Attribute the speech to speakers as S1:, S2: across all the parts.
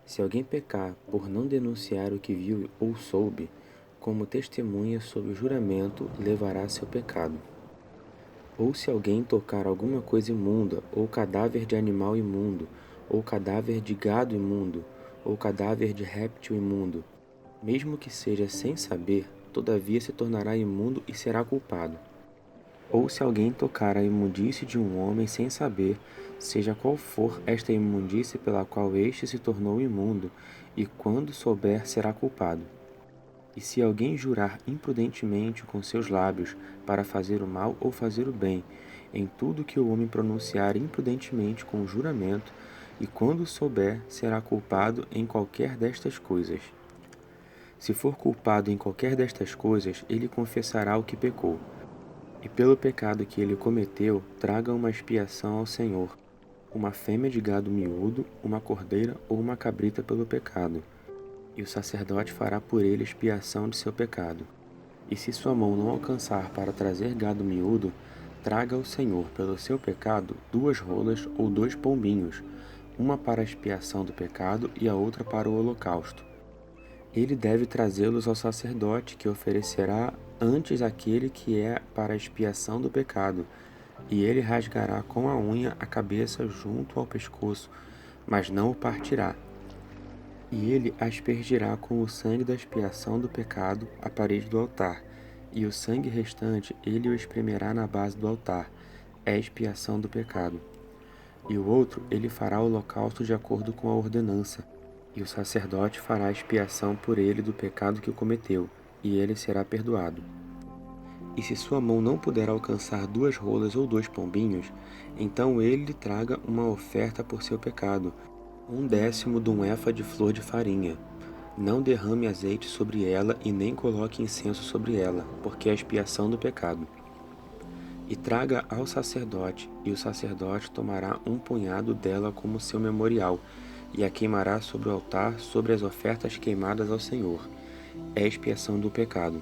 S1: Se alguém pecar por não denunciar o que viu ou soube, como testemunha sob juramento, levará seu pecado. Ou se alguém tocar alguma coisa imunda, ou cadáver de animal imundo, ou cadáver de gado imundo, ou cadáver de réptil imundo, mesmo que seja sem saber, todavia se tornará imundo e será culpado. Ou se alguém tocar a imundície de um homem sem saber, seja qual for esta imundície pela qual este se tornou imundo, e quando souber será culpado. E se alguém jurar imprudentemente com seus lábios para fazer o mal ou fazer o bem, em tudo que o homem pronunciar imprudentemente com juramento, e quando souber será culpado em qualquer destas coisas. Se for culpado em qualquer destas coisas, ele confessará o que pecou. E pelo pecado que ele cometeu, traga uma expiação ao Senhor, uma fêmea de gado miúdo, uma cordeira ou uma cabrita pelo pecado. E o sacerdote fará por ele expiação de seu pecado. E se sua mão não alcançar para trazer gado miúdo, traga ao Senhor pelo seu pecado 2 rolas ou 2 pombinhos, uma para a expiação do pecado e a outra para o holocausto. Ele deve trazê-los ao sacerdote, que oferecerá antes aquele que é para a expiação do pecado, e ele rasgará com a unha a cabeça junto ao pescoço, mas não o partirá. E ele aspergirá com o sangue da expiação do pecado a parede do altar, e o sangue restante ele o espremerá na base do altar, é a expiação do pecado. E o outro ele fará o holocausto de acordo com a ordenança, e o sacerdote fará expiação por ele do pecado que cometeu, e ele será perdoado. E se sua mão não puder alcançar 2 rolas ou 2 pombinhos, então ele lhe traga uma oferta por seu pecado, 1/10 de um efa de flor de farinha. Não derrame azeite sobre ela e nem coloque incenso sobre ela, porque é a expiação do pecado. E traga ao sacerdote, e o sacerdote tomará um punhado dela como seu memorial, e a queimará sobre o altar, sobre as ofertas queimadas ao Senhor. É a expiação do pecado.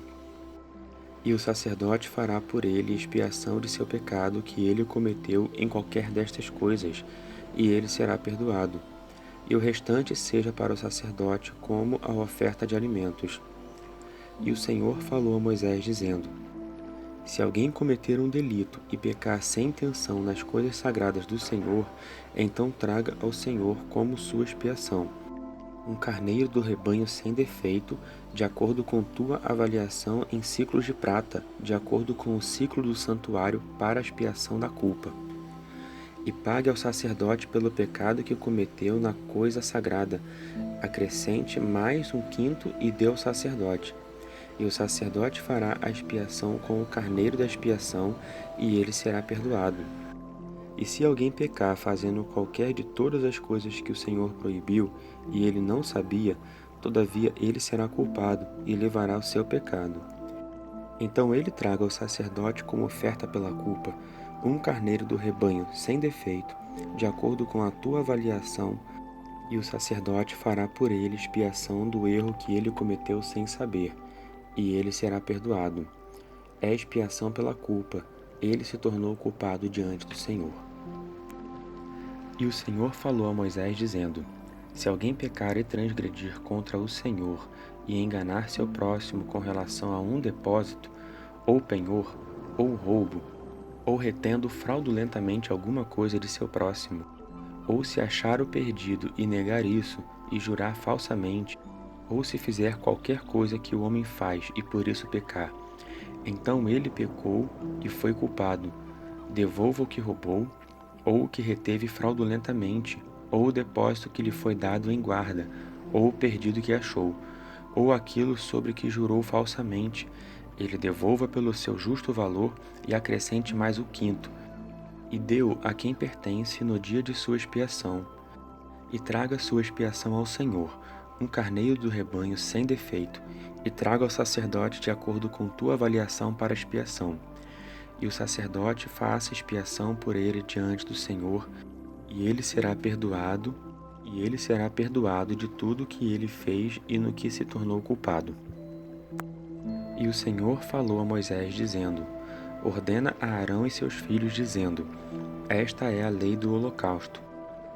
S1: E o sacerdote fará por ele expiação de seu pecado que ele cometeu em qualquer destas coisas, e ele será perdoado. E o restante seja para o sacerdote como a oferta de alimentos. E o Senhor falou a Moisés, dizendo: Se alguém cometer um delito e pecar sem intenção nas coisas sagradas do Senhor, então traga ao Senhor como sua expiação um carneiro do rebanho sem defeito, de acordo com tua avaliação em ciclos de prata, de acordo com o ciclo do santuário para a expiação da culpa. E pague ao sacerdote pelo pecado que cometeu na coisa sagrada, acrescente mais 1/5 e dê ao sacerdote. E o sacerdote fará a expiação com o carneiro da expiação, e ele será perdoado. E se alguém pecar fazendo qualquer de todas as coisas que o Senhor proibiu, e ele não sabia, todavia ele será culpado e levará o seu pecado. Então ele traga ao sacerdote como oferta pela culpa um carneiro do rebanho sem defeito, de acordo com a tua avaliação, e o sacerdote fará por ele expiação do erro que ele cometeu sem saber, e ele será perdoado. É expiação pela culpa, ele se tornou culpado diante do Senhor. E o Senhor falou a Moisés, dizendo: Se alguém pecar e transgredir contra o Senhor, e enganar seu próximo com relação a um depósito, ou penhor, ou roubo, ou retendo fraudulentamente alguma coisa de seu próximo, ou se achar o perdido e negar isso, e jurar falsamente, ou se fizer qualquer coisa que o homem faz e por isso pecar, então ele pecou e foi culpado. Devolva o que roubou, ou o que reteve fraudulentamente, ou o depósito que lhe foi dado em guarda, ou o perdido que achou, ou aquilo sobre que jurou falsamente. Ele devolva pelo seu justo valor e acrescente mais o quinto, e dê-o a quem pertence no dia de sua expiação. E traga sua expiação ao Senhor, um carneiro do rebanho sem defeito, e traga ao sacerdote de acordo com tua avaliação para a expiação. E o sacerdote faça expiação por ele diante do Senhor, e ele será perdoado, de tudo que ele fez e no que se tornou culpado. E o Senhor falou a Moisés, dizendo: Ordena a Arão e seus filhos, dizendo: Esta é a lei do holocausto.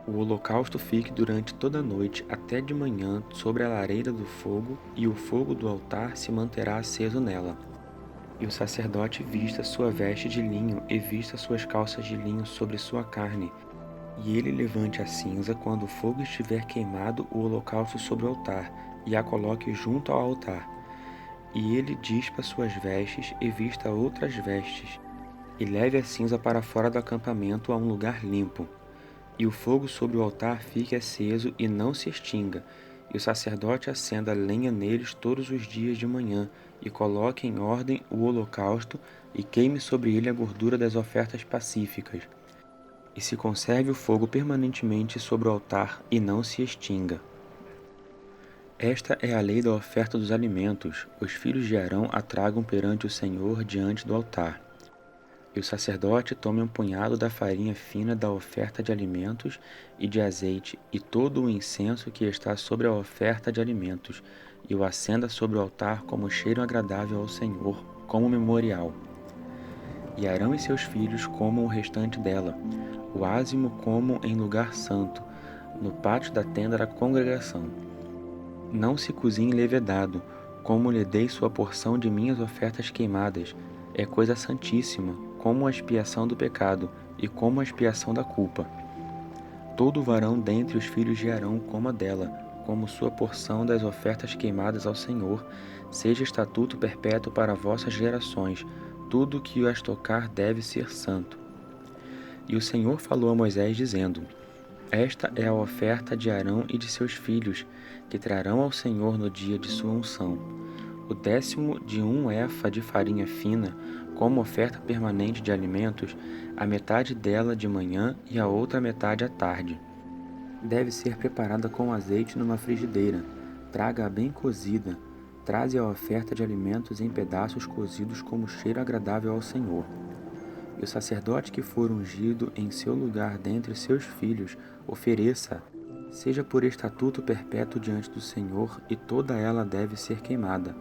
S1: O holocausto fique durante toda a noite até de manhã sobre a lareira do fogo, e o fogo do altar se manterá aceso nela. E o sacerdote vista sua veste de linho e vista suas calças de linho sobre sua carne, e ele levante a cinza quando o fogo estiver queimado o holocausto sobre o altar, e a coloque junto ao altar. E ele dispa suas vestes e vista outras vestes, e leve a cinza para fora do acampamento a um lugar limpo. E o fogo sobre o altar fique aceso e não se extinga, e o sacerdote acenda lenha neles todos os dias de manhã, e coloque em ordem o holocausto, e queime sobre ele a gordura das ofertas pacíficas. E se conserve o fogo permanentemente sobre o altar, e não se extinga. Esta é a lei da oferta dos alimentos. Os filhos de Arão a tragam perante o Senhor diante do altar. E o sacerdote tome um punhado da farinha fina da oferta de alimentos e de azeite, e todo o incenso que está sobre a oferta de alimentos, e o acenda sobre o altar como cheiro agradável ao Senhor, como memorial. E Arão e seus filhos comam o restante dela. O ázimo comam em lugar santo, no pátio da tenda da congregação. Não se cozinhe levedado, como lhe dei sua porção de minhas ofertas queimadas. É coisa santíssima, como a expiação do pecado, e como a expiação da culpa. Todo varão dentre os filhos de Arão coma dela, como sua porção das ofertas queimadas ao Senhor, seja estatuto perpétuo para vossas gerações. Tudo que as tocar deve ser santo. E o Senhor falou a Moisés, dizendo: Esta é a oferta de Arão e de seus filhos, que trarão ao Senhor no dia de sua unção: o 10º de 1 efa de farinha fina, como oferta permanente de alimentos, a metade dela de manhã e a outra metade à tarde. Deve ser preparada com azeite numa frigideira. Traga-a bem cozida. Traze a oferta de alimentos em pedaços cozidos como cheiro agradável ao Senhor. E o sacerdote que for ungido em seu lugar dentre seus filhos, ofereça, seja por estatuto perpétuo diante do Senhor, e toda ela deve ser queimada.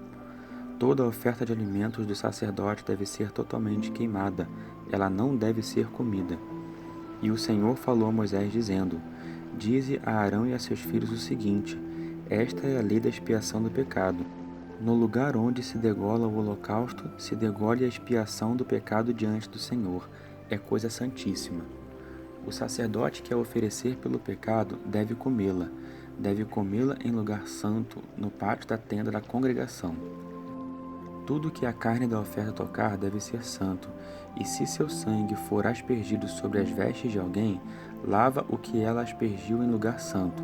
S1: Toda a oferta de alimentos do sacerdote deve ser totalmente queimada, ela não deve ser comida. E o Senhor falou a Moisés, dizendo: Dize a Arão e a seus filhos o seguinte: Esta é a lei da expiação do pecado. No lugar onde se degola o holocausto, se degole a expiação do pecado diante do Senhor. É coisa santíssima. O sacerdote que a oferecer pelo pecado deve comê-la. Deve comê-la em lugar santo, no pátio da tenda da congregação. Tudo que a carne da oferta tocar deve ser santo, e se seu sangue for aspergido sobre as vestes de alguém, lava o que ela aspergiu em lugar santo.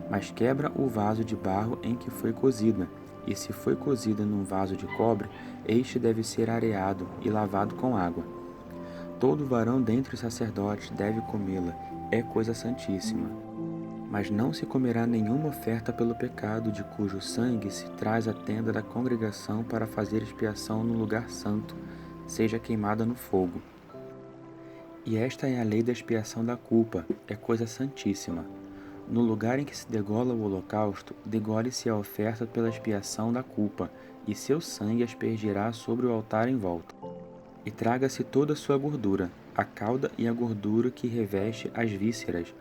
S1: Mas quebra o vaso de barro em que foi cozida, e se foi cozida num vaso de cobre, este deve ser areado e lavado com água. Todo varão dentre os sacerdotes deve comê-la, é coisa santíssima. Mas não se comerá nenhuma oferta pelo pecado, de cujo sangue se traz à tenda da congregação para fazer expiação no lugar santo, seja queimada no fogo. E esta é a lei da expiação da culpa, é coisa santíssima. No lugar em que se degola o holocausto, degole-se a oferta pela expiação da culpa, e seu sangue aspergirá sobre o altar em volta. E traga-se toda a sua gordura, a cauda e a gordura que reveste as vísceras,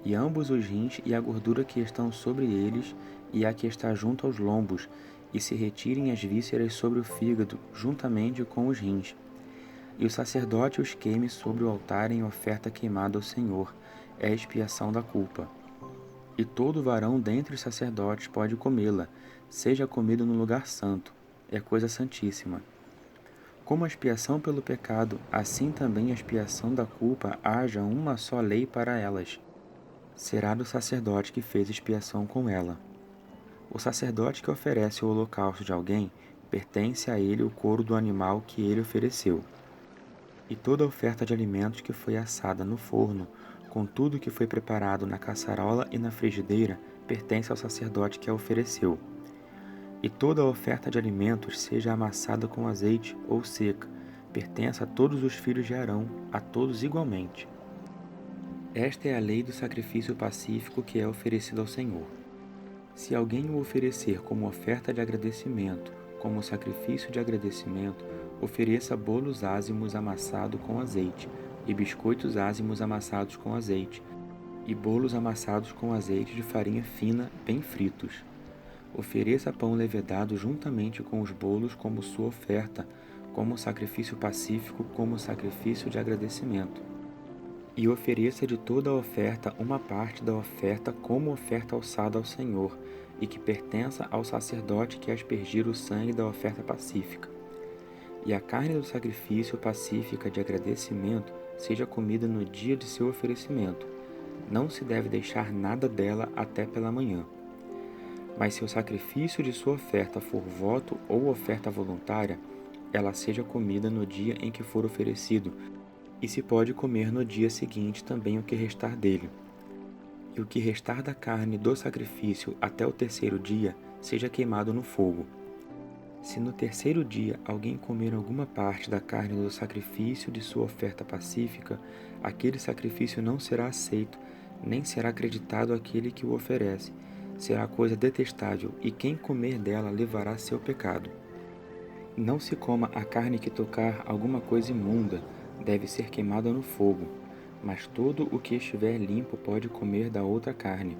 S1: e ambos os rins e a gordura que estão sobre eles, e a que está junto aos lombos, e se retirem as vísceras sobre o fígado, juntamente com os rins. E o sacerdote os queime sobre o altar em oferta queimada ao Senhor, é a expiação da culpa. E todo varão dentre os sacerdotes pode comê-la, seja comido no lugar santo, é coisa santíssima. Como a expiação pelo pecado, assim também a expiação da culpa haja uma só lei para elas. Será do sacerdote que fez expiação com ela. O sacerdote que oferece o holocausto de alguém, pertence a ele o couro do animal que ele ofereceu. E toda a oferta de alimentos que foi assada no forno, com tudo que foi preparado na caçarola e na frigideira, pertence ao sacerdote que a ofereceu. E toda a oferta de alimentos, seja amassada com azeite ou seca, pertence a todos os filhos de Arão, a todos igualmente. Esta é a lei do sacrifício pacífico que é oferecido ao Senhor. Se alguém o oferecer como oferta de agradecimento, como sacrifício de agradecimento, ofereça bolos ázimos amassados com azeite, e biscoitos ázimos amassados com azeite, e bolos amassados com azeite de farinha fina, bem fritos. Ofereça pão levedado juntamente com os bolos como sua oferta, como sacrifício pacífico, como sacrifício de agradecimento. E ofereça de toda a oferta uma parte da oferta como oferta alçada ao Senhor, e que pertença ao sacerdote que aspergir o sangue da oferta pacífica. E a carne do sacrifício pacífica de agradecimento seja comida no dia de seu oferecimento. Não se deve deixar nada dela até pela manhã. Mas se o sacrifício de sua oferta for voto ou oferta voluntária, ela seja comida no dia em que for oferecido, e se pode comer no dia seguinte também o que restar dele. E o que restar da carne do sacrifício até o terceiro dia seja queimado no fogo. Se no terceiro dia alguém comer alguma parte da carne do sacrifício de sua oferta pacífica, aquele sacrifício não será aceito, nem será acreditado àquele que o oferece. Será coisa detestável, e quem comer dela levará seu pecado. Não se coma a carne que tocar alguma coisa imunda, deve ser queimada no fogo, mas todo o que estiver limpo pode comer da outra carne.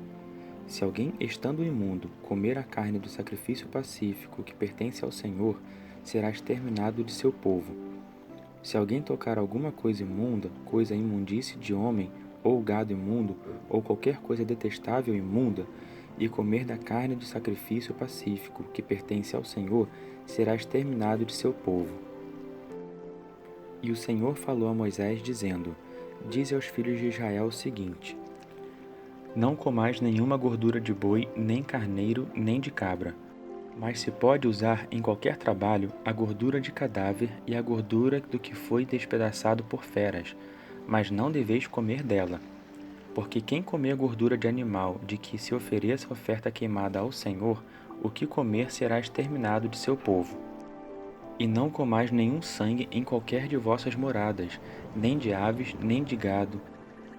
S1: Se alguém, estando imundo, comer a carne do sacrifício pacífico que pertence ao Senhor, será exterminado de seu povo. Se alguém tocar alguma coisa imunda, coisa imundície de homem, ou gado imundo, ou qualquer coisa detestável imunda, e comer da carne do sacrifício pacífico que pertence ao Senhor, será exterminado de seu povo. E o Senhor falou a Moisés, dizendo: Dize aos filhos de Israel o seguinte: Não comais nenhuma gordura de boi, nem carneiro, nem de cabra, mas se pode usar em qualquer trabalho a gordura de cadáver e a gordura do que foi despedaçado por feras, mas não deveis comer dela. Porque quem comer gordura de animal de que se ofereça oferta queimada ao Senhor, o que comer será exterminado de seu povo. E não comais nenhum sangue em qualquer de vossas moradas, nem de aves, nem de gado.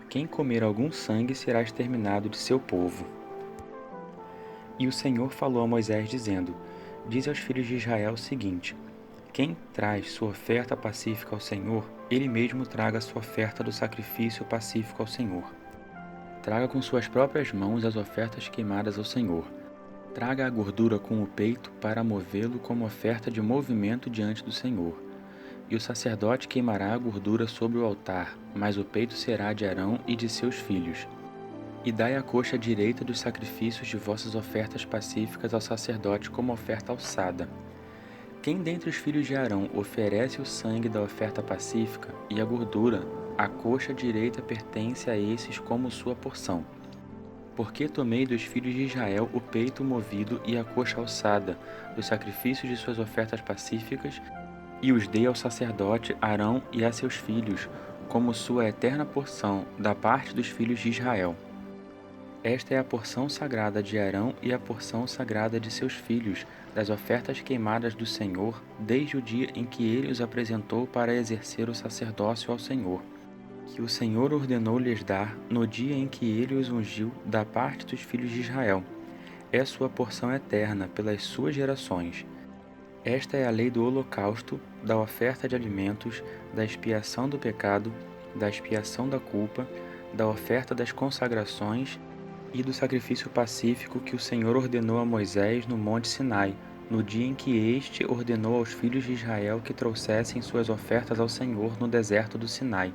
S1: Quem comer algum sangue será exterminado de seu povo. E o Senhor falou a Moisés, dizendo: Dize aos filhos de Israel o seguinte: Quem traz sua oferta pacífica ao Senhor, ele mesmo traga sua oferta do sacrifício pacífico ao Senhor. Traga com suas próprias mãos as ofertas queimadas ao Senhor. Traga a gordura com o peito para movê-lo como oferta de movimento diante do Senhor. E o sacerdote queimará a gordura sobre o altar, mas o peito será de Arão e de seus filhos. E dai a coxa direita dos sacrifícios de vossas ofertas pacíficas ao sacerdote como oferta alçada. Quem dentre os filhos de Arão oferece o sangue da oferta pacífica e a gordura, a coxa direita pertence a esses como sua porção. Porque tomei dos filhos de Israel o peito movido e a coxa alçada, dos sacrifícios de suas ofertas pacíficas, e os dei ao sacerdote Arão e a seus filhos, como sua eterna porção, da parte dos filhos de Israel. Esta é a porção sagrada de Arão e a porção sagrada de seus filhos, das ofertas queimadas do Senhor, desde o dia em que ele os apresentou para exercer o sacerdócio ao Senhor, que o Senhor ordenou lhes dar no dia em que ele os ungiu da parte dos filhos de Israel. É sua porção eterna pelas suas gerações. Esta é a lei do holocausto, da oferta de alimentos, da expiação do pecado, da expiação da culpa, da oferta das consagrações e do sacrifício pacífico que o Senhor ordenou a Moisés no monte Sinai, no dia em que este ordenou aos filhos de Israel que trouxessem suas ofertas ao Senhor no deserto do Sinai.